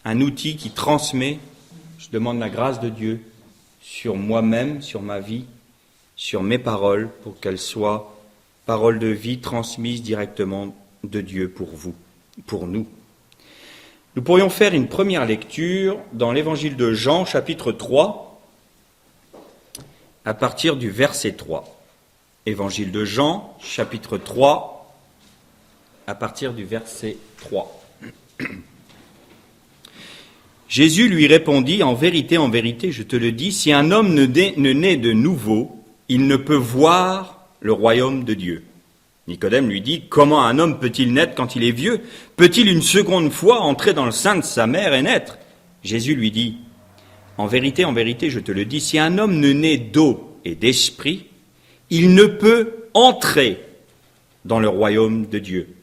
un outil qui transmet. Je demande la grâce de Dieu sur moi-même, sur ma vie, sur mes paroles, pour qu'elles soient paroles de vie transmises directement de Dieu pour vous, pour nous. Nous pourrions faire une première lecture dans l'évangile de Jean, chapitre 3, à partir du verset 3. Évangile de Jean, chapitre 3, à partir du verset 3. Jésus lui répondit, en vérité, je te le dis, si un homme ne naît de nouveau, il ne peut voir le royaume de Dieu. Nicodème lui dit, comment un homme peut-il naître quand il est vieux? Peut-il une seconde fois entrer dans le sein de sa mère et naître? Jésus lui dit, en vérité, je te le dis, si un homme ne naît d'eau et d'esprit, il ne peut entrer dans le royaume de Dieu.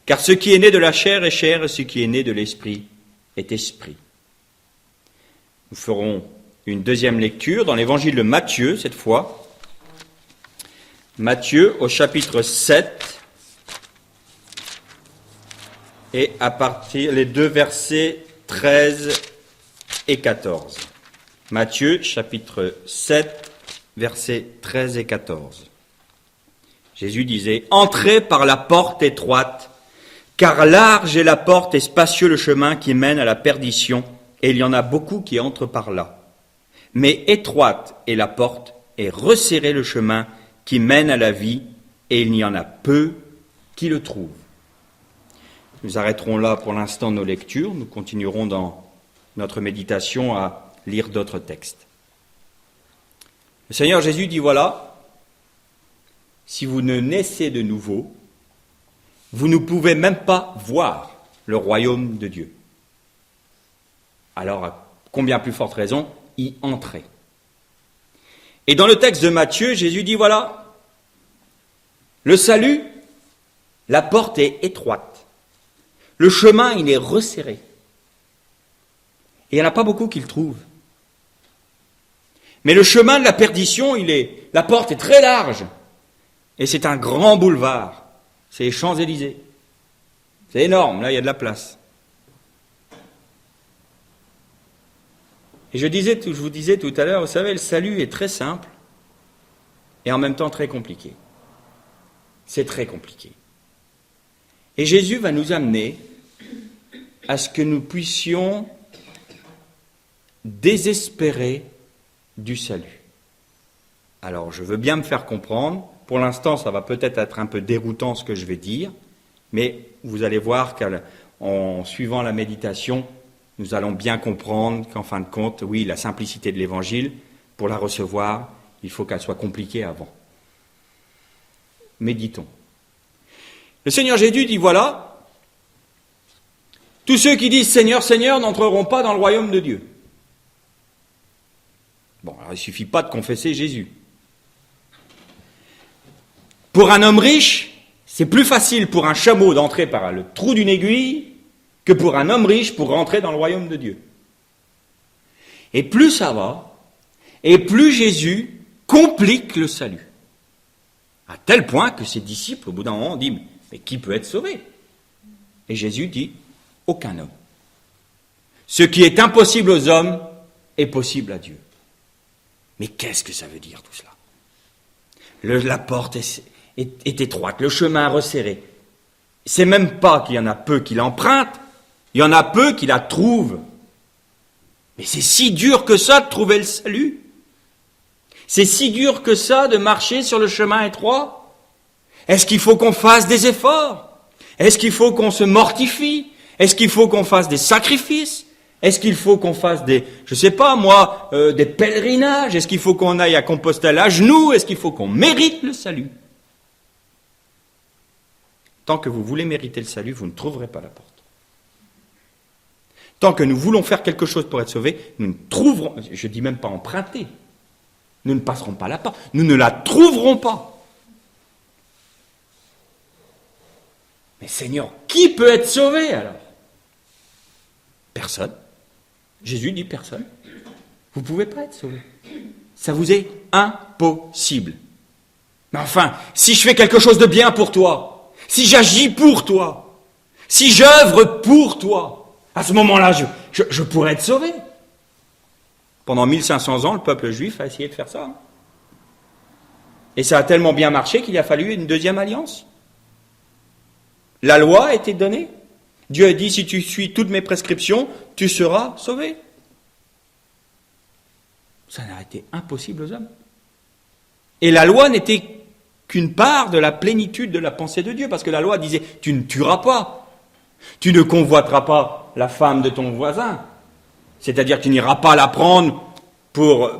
Car ce qui est né de la chair est chair, et ce qui est né de l'esprit est esprit. Nous ferons une deuxième lecture dans l'évangile de Matthieu, cette fois. Matthieu au chapitre 7 et à partir les deux versets 13 et 14. Matthieu chapitre 7 versets 13 et 14. Jésus disait, « Entrez par la porte étroite, car large est la porte et spacieux le chemin qui mène à la perdition, et il y en a beaucoup qui entrent par là. Mais étroite est la porte et resserré le chemin qui mène à la vie, et il n'y en a peu qui le trouvent. » Nous arrêterons là pour l'instant nos lectures. Nous continuerons dans notre méditation à lire d'autres textes. Le Seigneur Jésus dit, voilà, si vous ne naissez de nouveau, vous ne pouvez même pas voir le royaume de Dieu. Alors, à combien plus forte raison, y entrer. Et dans le texte de Matthieu, Jésus dit, voilà, le salut, la porte est étroite. Le chemin, il est resserré. Et il n'y en a pas beaucoup qui le trouvent. Mais le chemin de la perdition, la porte est très large. Et c'est un grand boulevard. C'est les Champs-Élysées. C'est énorme, là il y a de la place. Et je vous disais tout à l'heure, vous savez, le salut est très simple et en même temps très compliqué. C'est très compliqué. Et Jésus va nous amener à ce que nous puissions désespérer du salut. Alors, je veux bien me faire comprendre. Pour l'instant, ça va peut-être être un peu déroutant ce que je vais dire, mais vous allez voir qu'en suivant la méditation, nous allons bien comprendre qu'en fin de compte, oui, la simplicité de l'Évangile, pour la recevoir, il faut qu'elle soit compliquée avant. Méditons. Le Seigneur Jésus dit, voilà, tous ceux qui disent Seigneur, Seigneur n'entreront pas dans le royaume de Dieu. Bon, alors il ne suffit pas de confesser Jésus. Pour un homme riche, c'est plus facile pour un chameau d'entrer par le trou d'une aiguille que pour un homme riche pour rentrer dans le royaume de Dieu. Et plus ça va, et plus Jésus complique le salut. À tel point que ses disciples, au bout d'un moment, disent « Mais qui peut être sauvé ?» Et Jésus dit « Aucun homme. Ce qui est impossible aux hommes est possible à Dieu. » Mais qu'est-ce que ça veut dire tout cela ? La porte est étroite, le chemin resserré. C'est même pas qu'il y en a peu qui l'empruntent, il y en a peu qui la trouvent. Mais c'est si dur que ça de trouver le salut. C'est si dur que ça de marcher sur le chemin étroit. Est-ce qu'il faut qu'on fasse des efforts ? Est-ce qu'il faut qu'on se mortifie ? Est-ce qu'il faut qu'on fasse des sacrifices ? Est-ce qu'il faut qu'on fasse des pèlerinages ? Est-ce qu'il faut qu'on aille à Compostelle à genoux ? Est-ce qu'il faut qu'on mérite le salut ? Tant que vous voulez mériter le salut, vous ne trouverez pas la porte. Tant que nous voulons faire quelque chose pour être sauvés, nous ne trouverons, je ne dis même pas emprunter, nous ne passerons pas la porte, nous ne la trouverons pas. Mais Seigneur, qui peut être sauvé alors ? Personne. Jésus dit personne. Vous ne pouvez pas être sauvé. Ça vous est impossible. Mais enfin, si je fais quelque chose de bien pour toi, si j'agis pour toi, si j'œuvre pour toi, À ce moment-là, je pourrais être sauvé. Pendant 1500 ans, le peuple juif a essayé de faire ça. Et ça a tellement bien marché qu'il a fallu une deuxième alliance. La loi a été donnée. Dieu a dit, si tu suis toutes mes prescriptions, tu seras sauvé. Ça n'a été impossible aux hommes. Et la loi n'était qu'une part de la plénitude de la pensée de Dieu, parce que la loi disait, tu ne tueras pas, tu ne convoiteras pas la femme de ton voisin, c'est-à-dire que tu n'iras pas la prendre pour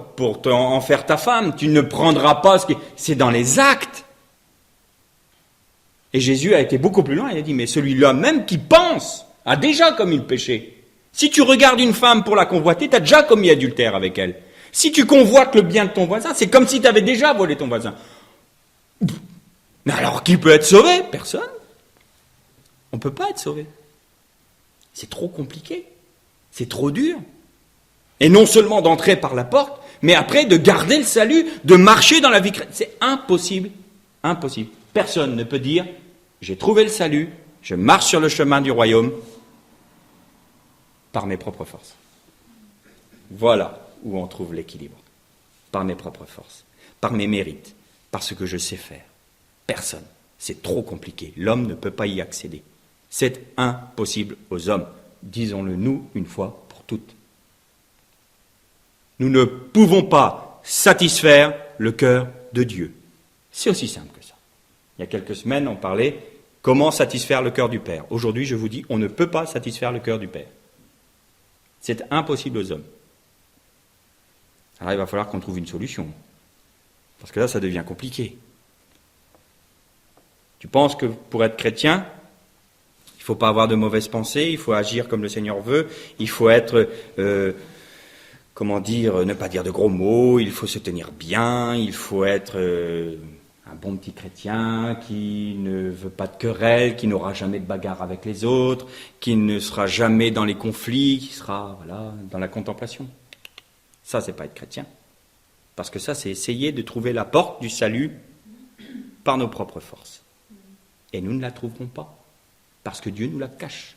en faire ta femme, tu ne prendras pas c'est dans les actes. Et Jésus a été beaucoup plus loin, il a dit, mais celui-là même qui pense a déjà commis le péché. Si tu regardes une femme pour la convoiter, tu as déjà commis adultère avec elle. Si tu convoites le bien de ton voisin, c'est comme si tu avais déjà volé ton voisin. Mais alors, qui peut être sauvé? Personne. On ne peut pas être sauvé. C'est trop compliqué. C'est trop dur. Et non seulement d'entrer par la porte, mais après de garder le salut, de marcher dans la vie chrétienne. C'est impossible. Impossible. Personne ne peut dire, j'ai trouvé le salut, je marche sur le chemin du royaume par mes propres forces. Voilà où on trouve l'équilibre. Par mes propres forces, par mes mérites, par ce que je sais faire. Personne. C'est trop compliqué. L'homme ne peut pas y accéder. C'est impossible aux hommes. Disons-le nous une fois pour toutes. Nous ne pouvons pas satisfaire le cœur de Dieu. C'est aussi simple que ça. Il y a quelques semaines, on parlait comment satisfaire le cœur du Père. Aujourd'hui, je vous dis, on ne peut pas satisfaire le cœur du Père. C'est impossible aux hommes. Alors il va falloir qu'on trouve une solution. Parce que là, ça devient compliqué. Tu penses que pour être chrétien, il ne faut pas avoir de mauvaises pensées, il faut agir comme le Seigneur veut, il faut être, ne pas dire de gros mots, il faut se tenir bien, il faut être un bon petit chrétien qui ne veut pas de querelle, qui n'aura jamais de bagarre avec les autres, qui ne sera jamais dans les conflits, qui sera dans la contemplation. Ça, c'est pas être chrétien. Parce que ça, c'est essayer de trouver la porte du salut par nos propres forces. Et nous ne la trouverons pas. Parce que Dieu nous la cache.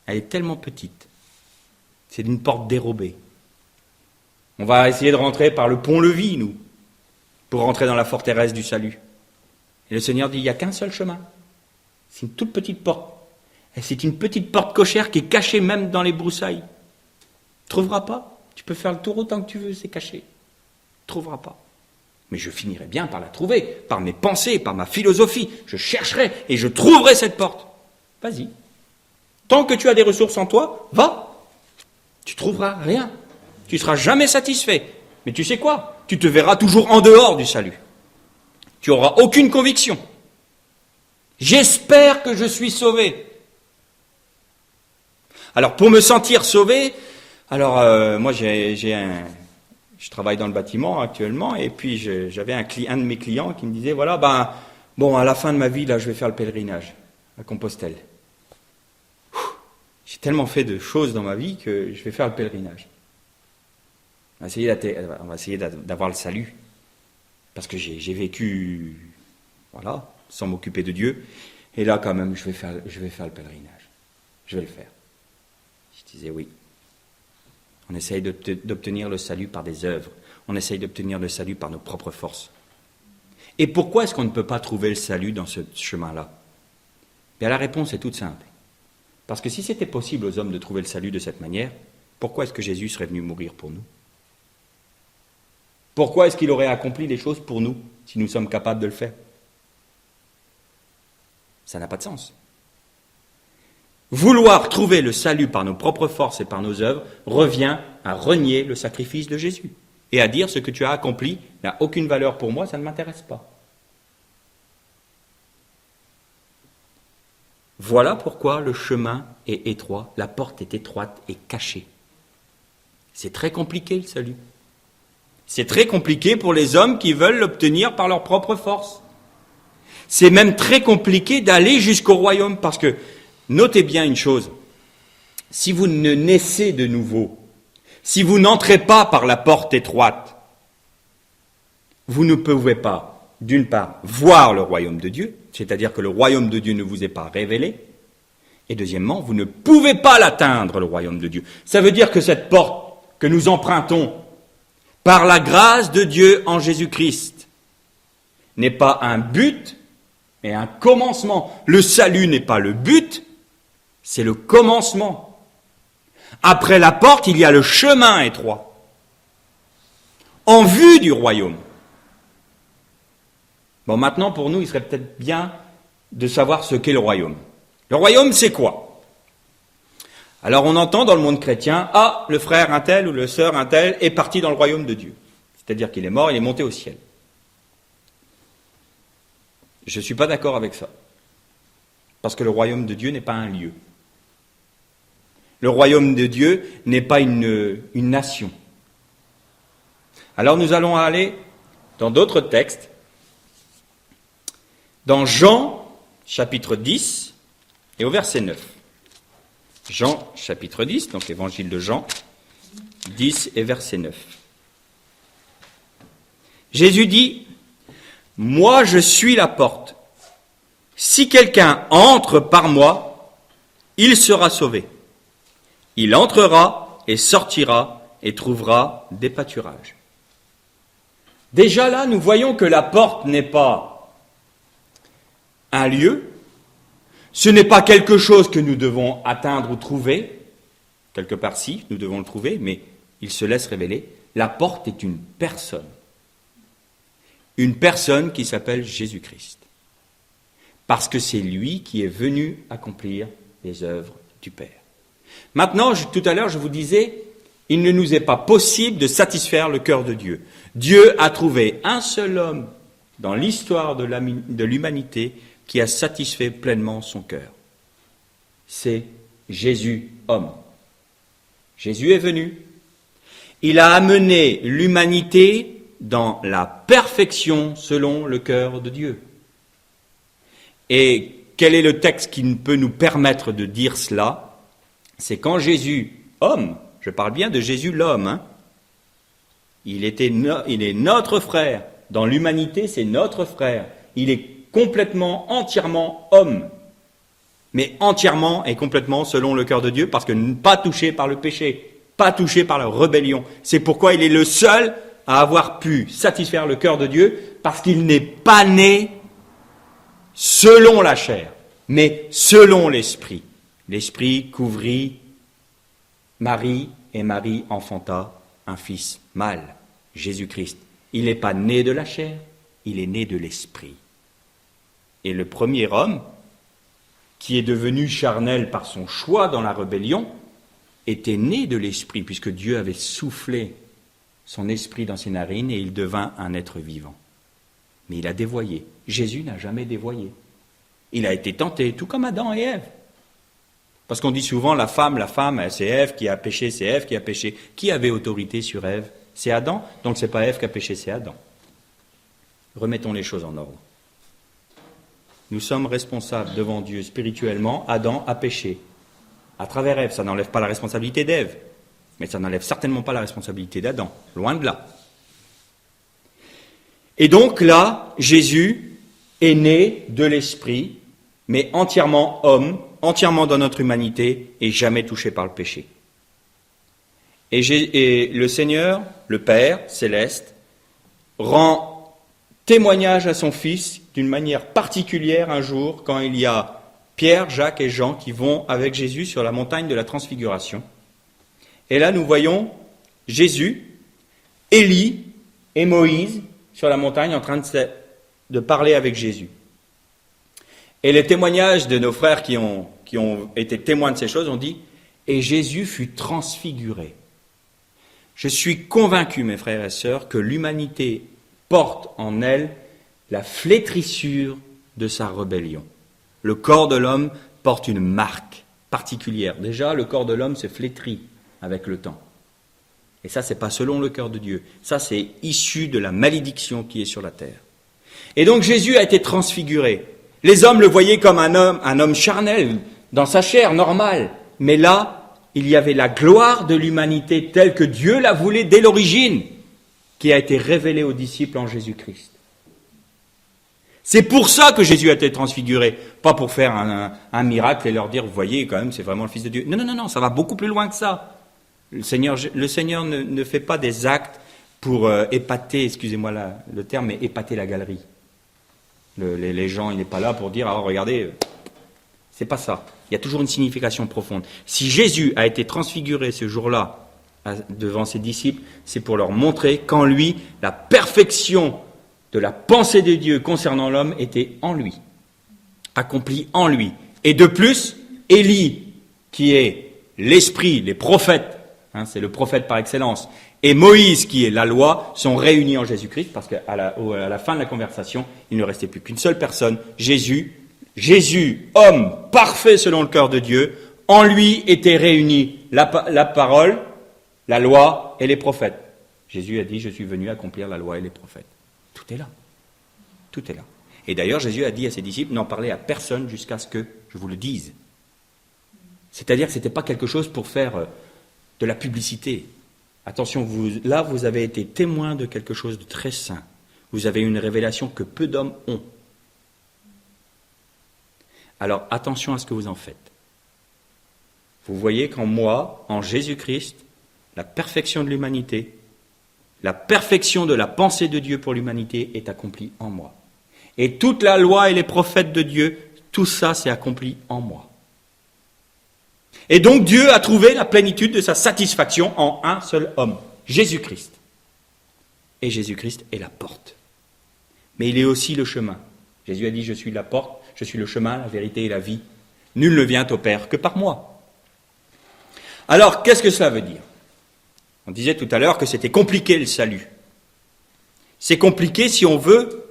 Elle est tellement petite. C'est une porte dérobée. On va essayer de rentrer par le pont-levis, nous, pour rentrer dans la forteresse du salut. Et le Seigneur dit, il n'y a qu'un seul chemin. C'est une toute petite porte. Et c'est une petite porte cochère qui est cachée même dans les broussailles. Tu ne trouveras pas. Tu peux faire le tour autant que tu veux, c'est caché. Tu ne trouveras pas. Mais je finirai bien par la trouver, par mes pensées, par ma philosophie. Je chercherai et je trouverai cette porte. Vas-y. Tant que tu as des ressources en toi, va. Tu trouveras rien. Tu ne seras jamais satisfait. Mais tu sais quoi? Tu te verras toujours en dehors du salut. Tu n'auras aucune conviction. J'espère que je suis sauvé. Alors, pour me sentir sauvé, moi je travaille dans le bâtiment actuellement, et puis j'avais un de mes clients qui me disait, à la fin de ma vie, là, je vais faire le pèlerinage à Compostelle. J'ai tellement fait de choses dans ma vie que je vais faire le pèlerinage. On va essayer d'avoir le salut. Parce que j'ai vécu, sans m'occuper de Dieu. Et là, quand même, je vais faire le pèlerinage. Je vais le faire. Je disais oui. On essaye d'obtenir le salut par des œuvres. On essaye d'obtenir le salut par nos propres forces. Et pourquoi est-ce qu'on ne peut pas trouver le salut dans ce chemin-là? Bien, la réponse est toute simple. Parce que si c'était possible aux hommes de trouver le salut de cette manière, pourquoi est-ce que Jésus serait venu mourir pour nous? Pourquoi est-ce qu'il aurait accompli les choses pour nous, si nous sommes capables de le faire? Ça n'a pas de sens. Vouloir trouver le salut par nos propres forces et par nos œuvres revient à renier le sacrifice de Jésus et à dire ce que tu as accompli n'a aucune valeur pour moi, ça ne m'intéresse pas. Voilà pourquoi le chemin est étroit, la porte est étroite et cachée. C'est très compliqué le salut. C'est très compliqué pour les hommes qui veulent l'obtenir par leurs propres forces. C'est même très compliqué d'aller jusqu'au royaume parce que, notez bien une chose, si vous ne naissez de nouveau, si vous n'entrez pas par la porte étroite, vous ne pouvez pas, d'une part, voir le royaume de Dieu, c'est-à-dire que le royaume de Dieu ne vous est pas révélé, Et deuxièmement, vous ne pouvez pas l'atteindre, le royaume de Dieu. Ça veut dire que cette porte que nous empruntons par la grâce de Dieu en Jésus-Christ n'est pas un but, mais un commencement. Le salut n'est pas le but, c'est le commencement. Après la porte, il y a le chemin étroit, en vue du royaume. Bon, maintenant, pour nous, il serait peut-être bien de savoir ce qu'est le royaume. Le royaume, c'est quoi? Alors, on entend dans le monde chrétien, ah, le frère un tel ou le sœur un tel est parti dans le royaume de Dieu. C'est-à-dire qu'il est mort, il est monté au ciel. Je ne suis pas d'accord avec ça. Parce que le royaume de Dieu n'est pas un lieu. Le royaume de Dieu n'est pas une nation. Alors nous allons aller dans d'autres textes. Dans Jean, chapitre 10, et au verset 9. Jean, chapitre 10, donc l'évangile de Jean, 10 et verset 9. Jésus dit, « Moi je suis la porte. Si quelqu'un entre par moi, il sera sauvé. Il entrera et sortira et trouvera des pâturages. » Déjà là, nous voyons que la porte n'est pas un lieu, ce n'est pas quelque chose que nous devons atteindre ou trouver, quelque part si, nous devons le trouver, mais il se laisse révéler. La porte est une personne qui s'appelle Jésus-Christ, parce que c'est lui qui est venu accomplir les œuvres du Père. Maintenant, tout à l'heure, je vous disais, il ne nous est pas possible de satisfaire le cœur de Dieu. Dieu a trouvé un seul homme dans l'histoire de l'humanité qui a satisfait pleinement son cœur. C'est Jésus, homme. Jésus est venu. Il a amené l'humanité dans la perfection selon le cœur de Dieu. Et quel est le texte qui peut nous permettre de dire cela? C'est quand Jésus, homme, je parle bien de Jésus l'homme, hein, il est notre frère. Dans l'humanité, c'est notre frère. Il est complètement, entièrement homme, mais entièrement et complètement selon le cœur de Dieu, parce que pas touché par le péché, pas touché par la rébellion. C'est pourquoi il est le seul à avoir pu satisfaire le cœur de Dieu, parce qu'il n'est pas né selon la chair, mais selon l'Esprit. L'Esprit couvrit Marie, et Marie enfanta un fils mâle, Jésus-Christ. Il n'est pas né de la chair, il est né de l'Esprit. Et le premier homme, qui est devenu charnel par son choix dans la rébellion, était né de l'Esprit, puisque Dieu avait soufflé son esprit dans ses narines et il devint un être vivant. Mais il a dévoyé. Jésus n'a jamais dévoyé. Il a été tenté, tout comme Adam et Ève. Parce qu'on dit souvent la femme, c'est Ève qui a péché, c'est Ève qui a péché. Qui avait autorité sur Ève? C'est Adam, donc c'est pas Ève qui a péché, c'est Adam. Remettons les choses en ordre. Nous sommes responsables devant Dieu spirituellement. Adam a péché. À travers Ève, ça n'enlève pas la responsabilité d'Ève, mais ça n'enlève certainement pas la responsabilité d'Adam. Loin de là. Et donc là, Jésus est né de l'Esprit, mais entièrement homme, entièrement dans notre humanité et jamais touché par le péché. Et le Seigneur, le Père céleste, rend témoignage à son Fils d'une manière particulière un jour quand il y a Pierre, Jacques et Jean qui vont avec Jésus sur la montagne de la Transfiguration. Et là, nous voyons Jésus, Élie et Moïse sur la montagne en train de parler avec Jésus. Et les témoignages de nos frères qui ont été témoins de ces choses ont dit « Et Jésus fut transfiguré ». Je suis convaincu, mes frères et sœurs, que l'humanité porte en elle la flétrissure de sa rébellion. Le corps de l'homme porte une marque particulière. Déjà, le corps de l'homme se flétrit avec le temps. Et ça, c'est pas selon le cœur de Dieu. Ça, c'est issu de la malédiction qui est sur la terre. Et donc, Jésus a été transfiguré. Les hommes le voyaient comme un homme charnel, dans sa chair normale. Mais là, il y avait la gloire de l'humanité telle que Dieu la voulait dès l'origine, qui a été révélée aux disciples en Jésus-Christ. C'est pour ça que Jésus a été transfiguré, pas pour faire un miracle et leur dire, vous voyez, quand même, c'est vraiment le Fils de Dieu. Non, non, non, non, ça va beaucoup plus loin que ça. Le Seigneur ne fait pas des actes pour épater, excusez-moi le terme, mais épater la galerie. Les gens, il n'est pas là pour dire, alors regardez, c'est pas ça. Il y a toujours une signification profonde. Si Jésus a été transfiguré ce jour-là devant ses disciples, c'est pour leur montrer qu'en lui, la perfection de la pensée de Dieu concernant l'homme était en lui, accomplie en lui. Et de plus, Élie, qui est l'esprit, les prophètes, c'est le prophète par excellence, et Moïse, qui est la loi, sont réunis en Jésus-Christ, parce qu'à la fin de la conversation, il ne restait plus qu'une seule personne, Jésus, homme parfait selon le cœur de Dieu, en lui étaient réunis la parole, la loi et les prophètes. Jésus a dit, je suis venu accomplir la loi et les prophètes. Tout est là. Tout est là. Et d'ailleurs, Jésus a dit à ses disciples, n'en parlez à personne jusqu'à ce que je vous le dise. C'est-à-dire que ce n'était pas quelque chose pour faire de la publicité. Attention, vous avez été témoin de quelque chose de très saint. Vous avez une révélation que peu d'hommes ont. Alors, attention à ce que vous en faites. Vous voyez qu'en moi, en Jésus-Christ, la perfection de l'humanité, la perfection de la pensée de Dieu pour l'humanité est accomplie en moi. Et toute la loi et les prophètes de Dieu, tout ça s'est accompli en moi. Et donc Dieu a trouvé la plénitude de sa satisfaction en un seul homme, Jésus-Christ. Et Jésus-Christ est la porte. Mais il est aussi le chemin. Jésus a dit, je suis la porte, je suis le chemin, la vérité et la vie. Nul ne vient au Père que par moi. Alors, qu'est-ce que cela veut dire ? On disait tout à l'heure que c'était compliqué le salut. C'est compliqué si on veut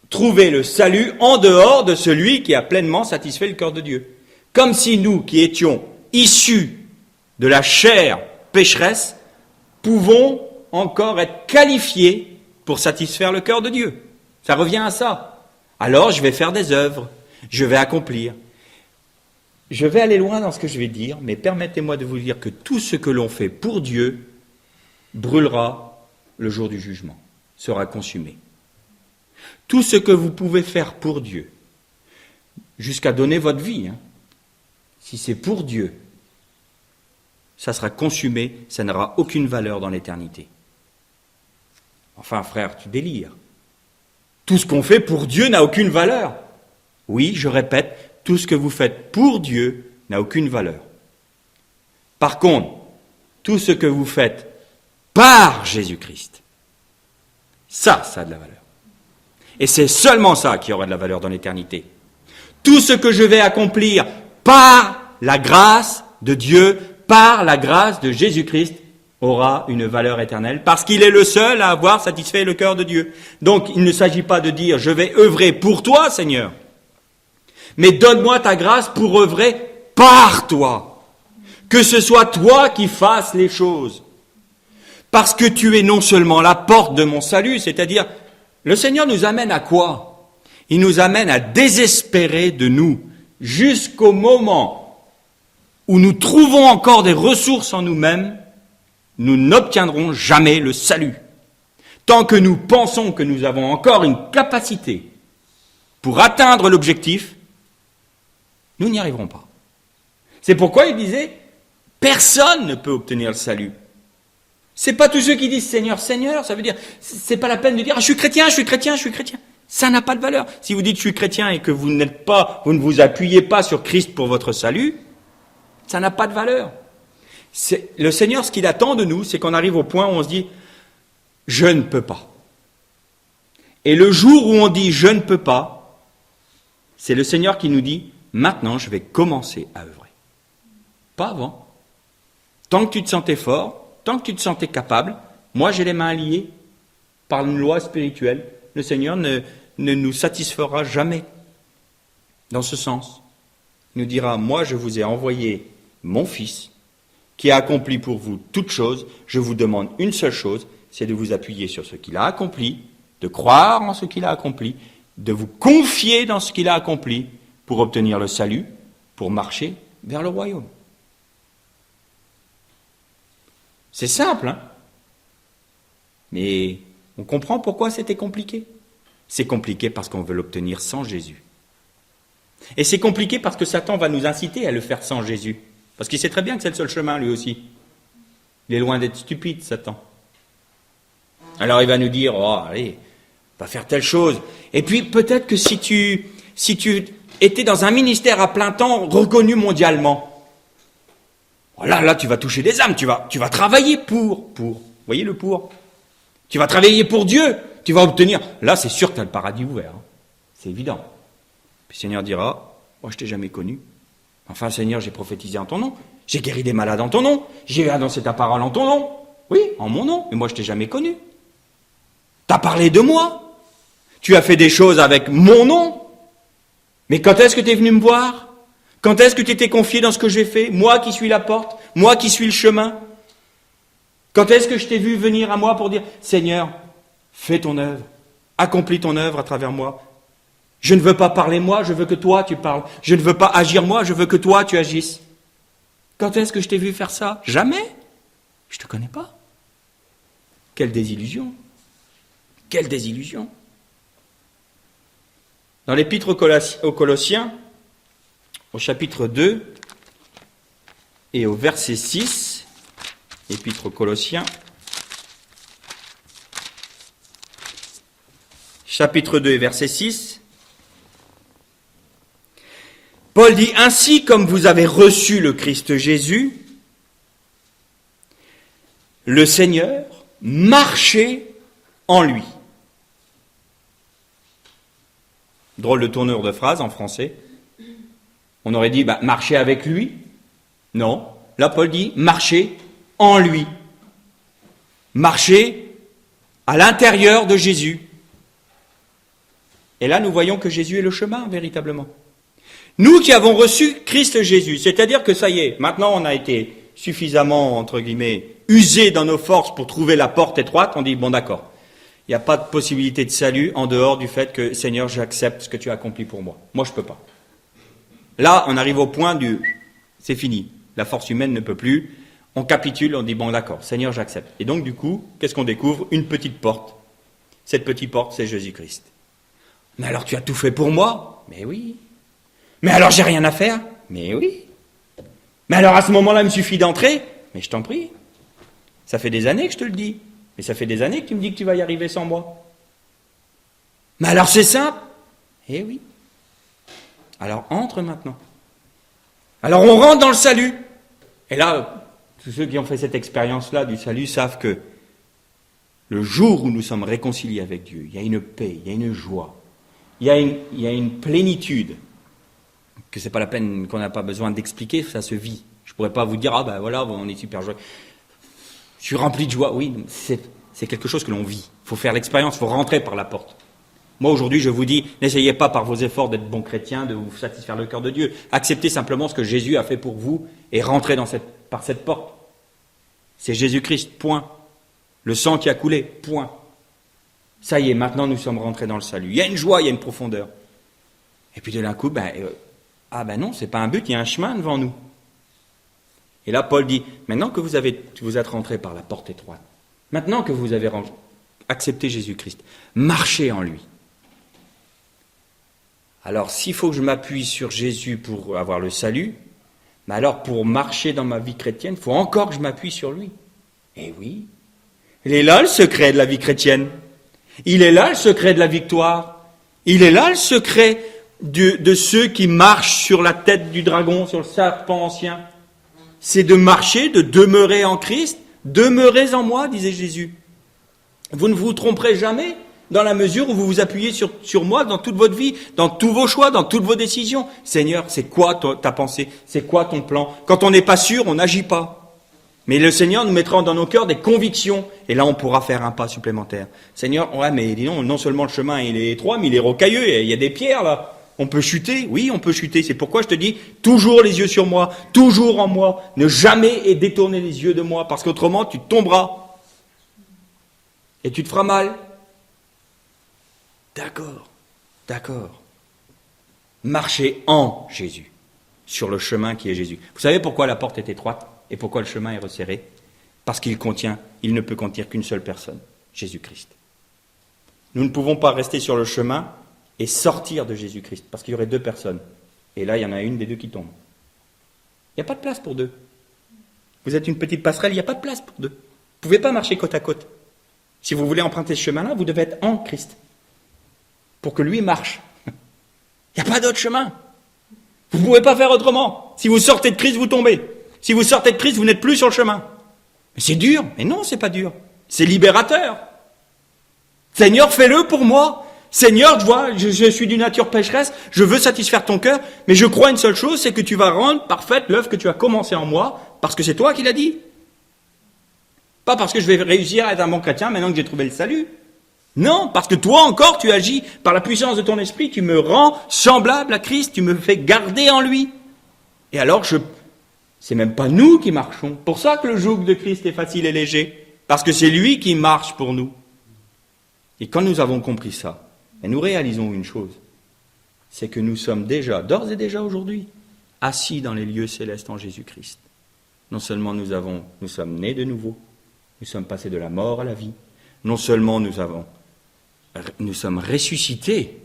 trouver le salut en dehors de celui qui a pleinement satisfait le cœur de Dieu. Comme si nous, qui étions issus de la chair pécheresse, pouvons encore être qualifiés pour satisfaire le cœur de Dieu. Ça revient à ça. Alors je vais faire des œuvres, je vais accomplir. Je vais aller loin dans ce que je vais dire, mais permettez-moi de vous dire que tout ce que l'on fait pour Dieu brûlera le jour du jugement, sera consumé. Tout ce que vous pouvez faire pour Dieu, jusqu'à donner votre vie, si c'est pour Dieu, ça sera consumé, ça n'aura aucune valeur dans l'éternité. Enfin, frère, tu délires. Tout ce qu'on fait pour Dieu n'a aucune valeur. Oui, je répète, tout ce que vous faites pour Dieu n'a aucune valeur. Par contre, tout ce que vous faites par Jésus-Christ, ça a de la valeur. Et c'est seulement ça qui aura de la valeur dans l'éternité. Tout ce que je vais accomplir par la grâce de Dieu, par la grâce de Jésus-Christ, aura une valeur éternelle, parce qu'il est le seul à avoir satisfait le cœur de Dieu. Donc, il ne s'agit pas de dire, je vais œuvrer pour toi, Seigneur, mais donne-moi ta grâce pour œuvrer par toi. Que ce soit toi qui fasses les choses. Parce que tu es non seulement la porte de mon salut, c'est-à-dire, le Seigneur nous amène à quoi ? Il nous amène à désespérer de nous, jusqu'au moment où nous trouvons encore des ressources en nous-mêmes, nous n'obtiendrons jamais le salut. Tant que nous pensons que nous avons encore une capacité pour atteindre l'objectif, nous n'y arriverons pas. C'est pourquoi il disait, personne ne peut obtenir le salut. C'est pas tous ceux qui disent Seigneur, Seigneur, ça veut dire, c'est pas la peine de dire, je suis chrétien, je suis chrétien, je suis chrétien. Ça n'a pas de valeur. Si vous dites je suis chrétien et que vous ne vous appuyez pas sur Christ pour votre salut, ça n'a pas de valeur. Le Seigneur, ce qu'il attend de nous, c'est qu'on arrive au point où on se dit, je ne peux pas. Et le jour où on dit je ne peux pas, c'est le Seigneur qui nous dit, maintenant je vais commencer à œuvrer. Pas avant. Tant que tu te sentais fort, tant que tu te sentais capable, moi j'ai les mains liées par une loi spirituelle. Le Seigneur ne nous satisfera jamais dans ce sens. Il nous dira, moi je vous ai envoyé mon Fils qui a accompli pour vous toutes choses. Je vous demande une seule chose, c'est de vous appuyer sur ce qu'il a accompli, de croire en ce qu'il a accompli, de vous confier dans ce qu'il a accompli pour obtenir le salut, pour marcher vers le royaume. C'est simple, mais on comprend pourquoi c'était compliqué. C'est compliqué parce qu'on veut l'obtenir sans Jésus. Et c'est compliqué parce que Satan va nous inciter à le faire sans Jésus. Parce qu'il sait très bien que c'est le seul chemin, lui aussi. Il est loin d'être stupide, Satan. Alors il va nous dire, oh, allez, va faire telle chose. Et puis peut-être que si tu étais dans un ministère à plein temps, reconnu mondialement, là tu vas toucher des âmes, tu vas travailler pour. Vous voyez le pour? Tu vas travailler pour Dieu, tu vas obtenir. Là, c'est sûr que tu as le paradis ouvert. Hein. C'est évident. Puis le Seigneur dira, moi je t'ai jamais connu. Enfin, Seigneur, j'ai prophétisé en ton nom. J'ai guéri des malades en ton nom. J'ai annoncé ta parole en ton nom. Oui, en mon nom. Mais moi, je t'ai jamais connu. T'as parlé de moi. Tu as fait des choses avec mon nom. Mais quand est-ce que tu es venu me voir? Quand est-ce que tu t'es confié dans ce que j'ai fait? Moi qui suis la porte. Moi qui suis le chemin. Quand est-ce que je t'ai vu venir à moi pour dire, Seigneur, fais ton œuvre. Accomplis ton œuvre à travers moi. Je ne veux pas parler moi, je veux que toi tu parles. Je ne veux pas agir moi, je veux que toi tu agisses. Quand est-ce que je t'ai vu faire ça? Jamais. Je ne te connais pas. Quelle désillusion. Quelle désillusion. Dans l'épître aux Colossiens, au chapitre 2 et au verset 6, épître aux Colossiens, chapitre 2 et verset 6, Paul dit, ainsi comme vous avez reçu le Christ Jésus, le Seigneur, marchez en lui. Drôle de tournure de phrase en français. On aurait dit, marchez avec lui. Non. Là, Paul dit, marchez en lui. Marchez à l'intérieur de Jésus. Et là, nous voyons que Jésus est le chemin, véritablement. Nous qui avons reçu Christ Jésus, c'est-à-dire que ça y est, maintenant on a été suffisamment, entre guillemets, usés dans nos forces pour trouver la porte étroite, on dit, bon d'accord, il n'y a pas de possibilité de salut en dehors du fait que, Seigneur, j'accepte ce que tu as accompli pour moi. Moi, je ne peux pas. Là, on arrive au point du, c'est fini, la force humaine ne peut plus, on capitule, on dit, bon d'accord, Seigneur, j'accepte. Et donc, du coup, qu'est-ce qu'on découvre? Une petite porte. Cette petite porte, c'est Jésus-Christ. Mais alors, tu as tout fait pour moi? Mais oui. Mais alors j'ai rien à faire? Mais oui. Mais alors à ce moment-là, il me suffit d'entrer? Mais je t'en prie. Ça fait des années que je te le dis. Mais ça fait des années que tu me dis que tu vas y arriver sans moi. Mais alors c'est simple? Eh oui. Alors entre maintenant. Alors on rentre dans le salut. Et là, tous ceux qui ont fait cette expérience-là du salut savent que le jour où nous sommes réconciliés avec Dieu, il y a une paix, il y a une joie, il y a une plénitude. Que c'est pas la peine, qu'on n'a pas besoin d'expliquer, ça se vit. Je pourrais pas vous dire, voilà, on est super joyeux. Je suis rempli de joie. Oui, c'est quelque chose que l'on vit. Il faut faire l'expérience, il faut rentrer par la porte. Moi, aujourd'hui, je vous dis, n'essayez pas par vos efforts d'être bon chrétien, de vous satisfaire le cœur de Dieu. Acceptez simplement ce que Jésus a fait pour vous et rentrez par cette porte. C'est Jésus-Christ, point. Le sang qui a coulé, point. Ça y est, maintenant nous sommes rentrés dans le salut. Il y a une joie, il y a une profondeur. Et puis de d'un coup, non, c'est pas un but, il y a un chemin devant nous. Et là, Paul dit, maintenant que vous êtes rentrés par la porte étroite, maintenant que vous avez accepté Jésus-Christ, marchez en lui. Alors, s'il faut que je m'appuie sur Jésus pour avoir le salut, alors pour marcher dans ma vie chrétienne, il faut encore que je m'appuie sur lui. Eh oui, il est là le secret de la vie chrétienne. Il est là le secret de la victoire. Il est là le secret de ceux qui marchent sur la tête du dragon, sur le serpent ancien. C'est de marcher, de demeurer en Christ. Demeurez en moi, disait Jésus. Vous ne vous tromperez jamais dans la mesure où vous vous appuyez sur moi dans toute votre vie, dans tous vos choix, dans toutes vos décisions. Seigneur, c'est quoi ta pensée? C'est quoi ton plan? Quand on n'est pas sûr, on n'agit pas. Mais le Seigneur nous mettra dans nos cœurs des convictions. Et là, on pourra faire un pas supplémentaire. Seigneur, mais dis donc, non seulement le chemin il est étroit, mais il est rocailleux. Il y a des pierres là. On peut chuter, oui, on peut chuter. C'est pourquoi je te dis, toujours les yeux sur moi, toujours en moi. Ne jamais détourner les yeux de moi, parce qu'autrement, tu tomberas. Et tu te feras mal. D'accord. Marchez en Jésus, sur le chemin qui est Jésus. Vous savez pourquoi la porte est étroite et pourquoi le chemin est resserré? Parce qu'il ne peut contenir qu'une seule personne, Jésus-Christ. Nous ne pouvons pas rester sur le chemin et sortir de Jésus-Christ, parce qu'il y aurait deux personnes. Et là, il y en a une des deux qui tombe. Il n'y a pas de place pour deux. Vous êtes une petite passerelle, il n'y a pas de place pour deux. Vous ne pouvez pas marcher côte à côte. Si vous voulez emprunter ce chemin-là, vous devez être en Christ, pour que lui marche. Il n'y a pas d'autre chemin. Vous ne pouvez pas faire autrement. Si vous sortez de Christ, vous tombez. Si vous sortez de Christ, vous n'êtes plus sur le chemin. Mais c'est dur. Mais non, c'est pas dur. C'est libérateur. Seigneur, fais-le pour moi. Seigneur, je suis d'une nature pécheresse, je veux satisfaire ton cœur, mais je crois une seule chose, c'est que tu vas rendre parfaite l'œuvre que tu as commencée en moi, parce que c'est toi qui l'as dit. Pas parce que je vais réussir à être un bon chrétien maintenant que j'ai trouvé le salut. Non, parce que toi encore, tu agis par la puissance de ton esprit, tu me rends semblable à Christ, tu me fais garder en lui. Et alors, c'est même pas nous qui marchons. Pour ça que le joug de Christ est facile et léger, parce que c'est lui qui marche pour nous. Et quand nous avons compris ça, et nous réalisons une chose, c'est que nous sommes déjà, d'ores et déjà aujourd'hui, assis dans les lieux célestes en Jésus-Christ. Non seulement nous sommes nés de nouveau, nous sommes passés de la mort à la vie, non seulement nous sommes ressuscités,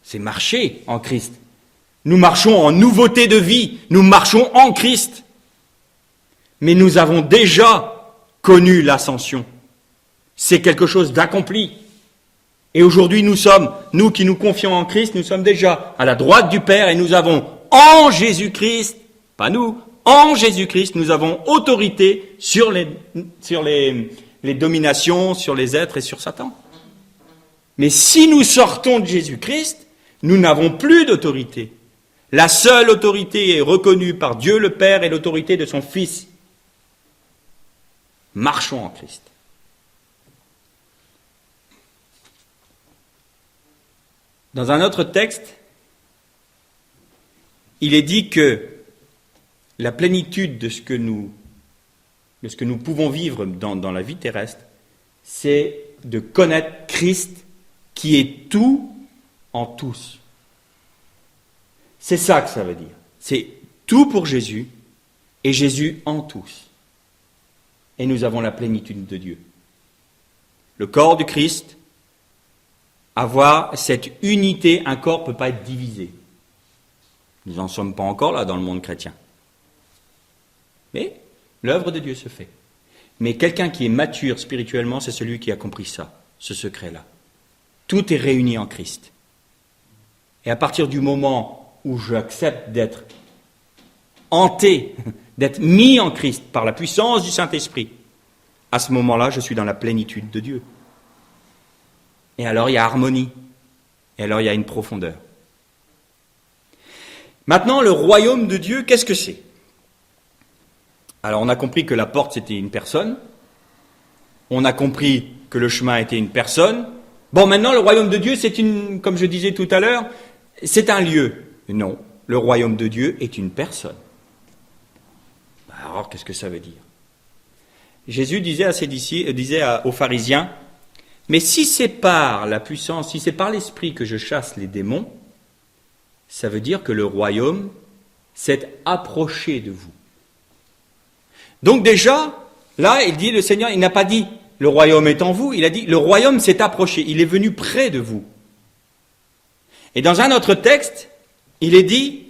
c'est marcher en Christ. Nous marchons en nouveauté de vie, nous marchons en Christ. Mais nous avons déjà connu l'ascension. C'est quelque chose d'accompli. Et aujourd'hui, nous qui nous confions en Christ, nous sommes déjà à la droite du Père et nous avons en Jésus-Christ, pas nous, en Jésus-Christ, nous avons autorité sur les dominations, sur les êtres et sur Satan. Mais si nous sortons de Jésus-Christ, nous n'avons plus d'autorité. La seule autorité est reconnue par Dieu le Père et l'autorité de son Fils. Marchons en Christ. Dans un autre texte, il est dit que la plénitude de ce que nous pouvons vivre dans la vie terrestre, c'est de connaître Christ qui est tout en tous. C'est ça que ça veut dire. C'est tout pour Jésus et Jésus en tous. Et nous avons la plénitude de Dieu. Le corps du Christ, avoir cette unité, un corps ne peut pas être divisé. Nous n'en sommes pas encore là dans le monde chrétien. Mais l'œuvre de Dieu se fait. Mais quelqu'un qui est mature spirituellement, c'est celui qui a compris ça, ce secret-là. Tout est réuni en Christ. Et à partir du moment où j'accepte d'être hanté, d'être mis en Christ par la puissance du Saint-Esprit, à ce moment-là, je suis dans la plénitude de Dieu. Et alors il y a harmonie. Et alors il y a une profondeur. Maintenant, le royaume de Dieu, qu'est-ce que c'est ? Alors on a compris que la porte c'était une personne. On a compris que le chemin était une personne. Bon, maintenant le royaume de Dieu c'est comme je disais tout à l'heure, c'est un lieu. Non, le royaume de Dieu est une personne. Alors qu'est-ce que ça veut dire ? Jésus disait à ses disciples, aux pharisiens, mais si c'est par la puissance, si c'est par l'esprit que je chasse les démons, ça veut dire que le royaume s'est approché de vous. Donc déjà, là, il dit, le Seigneur, il n'a pas dit le royaume est en vous, il a dit le royaume s'est approché, il est venu près de vous. Et dans un autre texte, il est dit,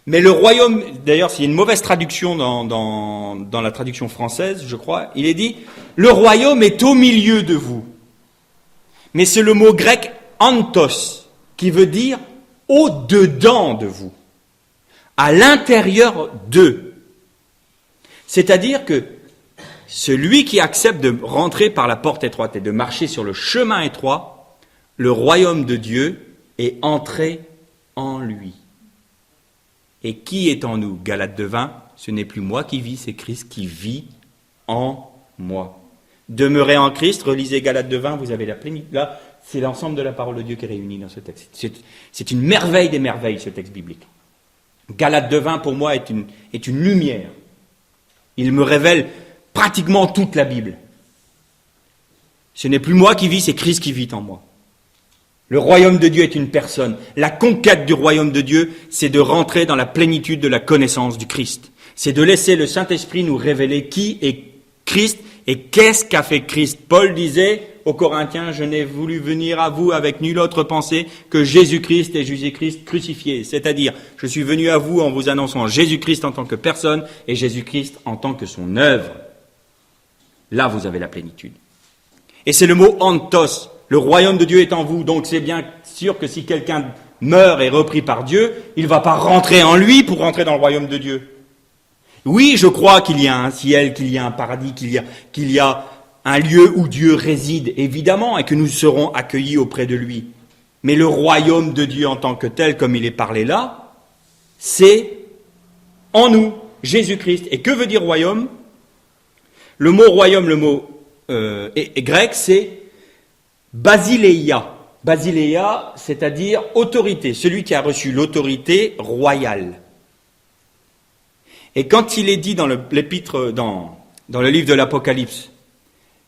mais le royaume, d'ailleurs c'est une mauvaise traduction dans la traduction française, je crois, il est dit, le royaume est au milieu de vous. Mais c'est le mot grec antos, qui veut dire au-dedans de vous, à l'intérieur d'eux. C'est-à-dire que celui qui accepte de rentrer par la porte étroite et de marcher sur le chemin étroit, le royaume de Dieu est entré en lui. Et qui est en nous ? Galates 2:20, ce n'est plus moi qui vis, c'est Christ qui vit en moi. Demeurez en Christ, relisez Galates 2:20, vous avez la plénitude. Là, c'est l'ensemble de la parole de Dieu qui est réunie dans ce texte. C'est une merveille des merveilles, ce texte biblique. Galates 2:20, pour moi, est une lumière. Il me révèle pratiquement toute la Bible. Ce n'est plus moi qui vis, c'est Christ qui vit en moi. Le royaume de Dieu est une personne. La conquête du royaume de Dieu, c'est de rentrer dans la plénitude de la connaissance du Christ. C'est de laisser le Saint-Esprit nous révéler qui est Christ Et qu'est-ce qu'a fait Christ? Paul disait aux Corinthiens, je n'ai voulu venir à vous avec nulle autre pensée que Jésus-Christ et Jésus-Christ crucifié. C'est-à-dire, je suis venu à vous en vous annonçant Jésus-Christ en tant que personne et Jésus-Christ en tant que son œuvre. Là, vous avez la plénitude. Et c'est le mot antos. Le royaume de Dieu est en vous. Donc c'est bien sûr que si quelqu'un meurt et est repris par Dieu, il ne va pas rentrer en lui pour rentrer dans le royaume de Dieu. Oui, je crois qu'il y a un ciel, qu'il y a un paradis, qu'il y a un lieu où Dieu réside, évidemment, et que nous serons accueillis auprès de lui. Mais le royaume de Dieu en tant que tel, comme il est parlé là, c'est en nous, Jésus-Christ. Et que veut dire royaume? Le mot royaume, le mot grec, c'est basileia. Basileia, c'est-à-dire autorité, celui qui a reçu l'autorité royale. Et quand il est dit dans l'épître, dans le livre de l'Apocalypse,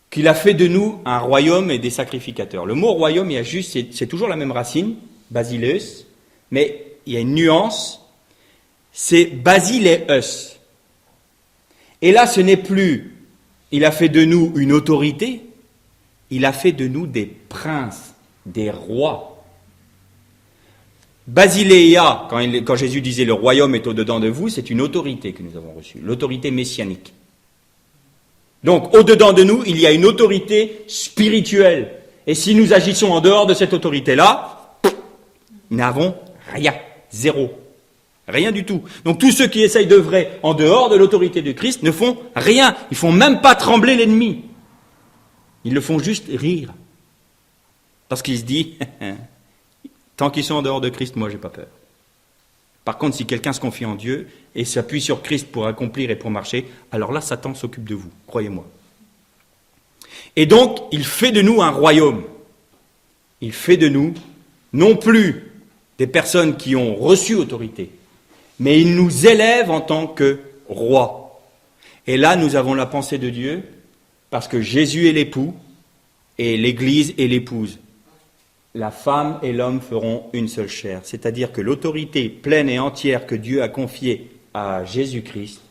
qu'il a fait de nous un royaume et des sacrificateurs. Le mot royaume, c'est toujours la même racine, basileus, mais il y a une nuance, c'est basileus. Et là, ce n'est plus, il a fait de nous une autorité, il a fait de nous des princes, des rois. Basileia, quand Jésus disait le royaume est au-dedans de vous, c'est une autorité que nous avons reçue, l'autorité messianique. Donc, au-dedans de nous, il y a une autorité spirituelle. Et si nous agissons en dehors de cette autorité-là, nous n'avons rien, zéro, rien du tout. Donc, tous ceux qui essayent d'œuvrer en dehors de l'autorité de Christ ne font rien. Ils ne font même pas trembler l'ennemi. Ils le font juste rire. Parce qu'il se dit... Tant qu'ils sont en dehors de Christ, moi, j'ai pas peur. Par contre, si quelqu'un se confie en Dieu et s'appuie sur Christ pour accomplir et pour marcher, alors là, Satan s'occupe de vous, croyez-moi. Et donc, il fait de nous un royaume. Il fait de nous, non plus des personnes qui ont reçu autorité, mais il nous élève en tant que roi. Et là, nous avons la pensée de Dieu, parce que Jésus est l'époux, et l'Église est l'épouse. La femme et l'homme feront une seule chair. C'est-à-dire que l'autorité pleine et entière que Dieu a confiée à Jésus-Christ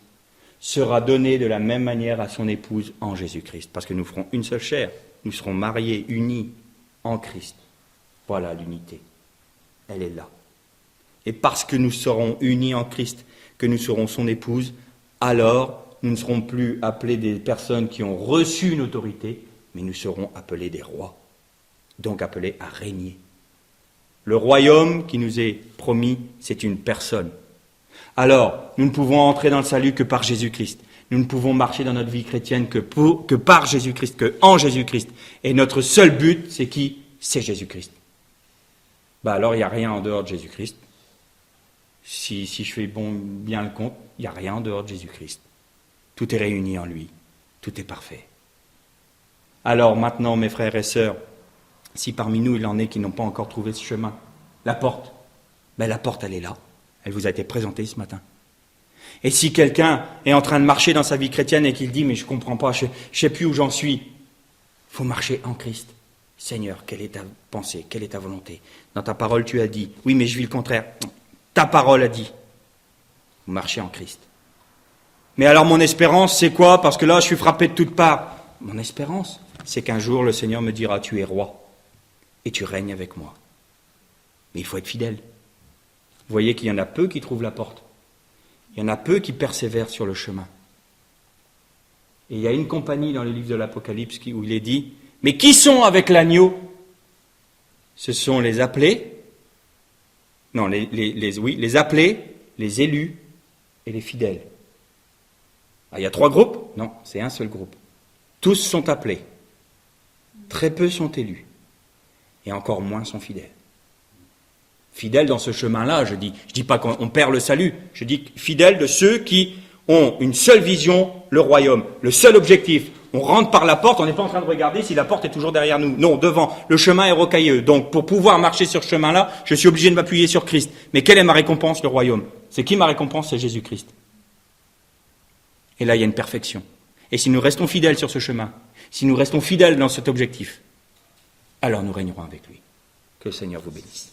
sera donnée de la même manière à son épouse en Jésus-Christ. Parce que nous ferons une seule chair. Nous serons mariés, unis en Christ. Voilà l'unité. Elle est là. Et parce que nous serons unis en Christ, que nous serons son épouse, alors nous ne serons plus appelés des personnes qui ont reçu une autorité, mais nous serons appelés des rois. Donc appelé à régner. Le royaume qui nous est promis, c'est une personne. Alors, nous ne pouvons entrer dans le salut que par Jésus-Christ. Nous ne pouvons marcher dans notre vie chrétienne que par Jésus-Christ, que en Jésus-Christ. Et notre seul but, c'est qui? C'est Jésus-Christ. Alors, il n'y a rien en dehors de Jésus-Christ. Si je fais bien le compte, il n'y a rien en dehors de Jésus-Christ. Tout est réuni en lui. Tout est parfait. Alors maintenant, mes frères et sœurs, si parmi nous, il en est qui n'ont pas encore trouvé ce chemin, la porte, la porte, elle est là. Elle vous a été présentée ce matin. Et si quelqu'un est en train de marcher dans sa vie chrétienne et qu'il dit, mais je ne comprends pas, je ne sais plus où j'en suis, il faut marcher en Christ. Seigneur, quelle est ta pensée, quelle est ta volonté? Dans ta parole, tu as dit, oui, mais je vis le contraire. Ta parole a dit, vous marchez en Christ. Mais alors mon espérance, c'est quoi? Parce que là, je suis frappé de toutes parts. Mon espérance, c'est qu'un jour, le Seigneur me dira, tu es roi. Et tu règnes avec moi. Mais il faut être fidèle. Vous voyez qu'il y en a peu qui trouvent la porte. Il y en a peu qui persévèrent sur le chemin. Et il y a une compagnie dans le livre de l'Apocalypse où il est dit, mais qui sont avec l'agneau? Ce sont les appelés, non, les appelés, les élus et les fidèles. Il y a 3 groupes? Non, c'est un seul groupe. Tous sont appelés. Très peu sont élus. Et encore moins sont fidèles. Fidèles dans ce chemin-là, je dis pas qu'on perd le salut, je dis fidèles de ceux qui ont une seule vision, le royaume, le seul objectif. On rentre par la porte, on n'est pas en train de regarder si la porte est toujours derrière nous. Non, devant, le chemin est rocailleux. Donc pour pouvoir marcher sur ce chemin-là, je suis obligé de m'appuyer sur Christ. Mais quelle est ma récompense, le royaume? C'est qui ma récompense? C'est Jésus-Christ. Et là, il y a une perfection. Et si nous restons fidèles sur ce chemin, si nous restons fidèles dans cet objectif, alors nous régnerons avec lui. Que le Seigneur vous bénisse.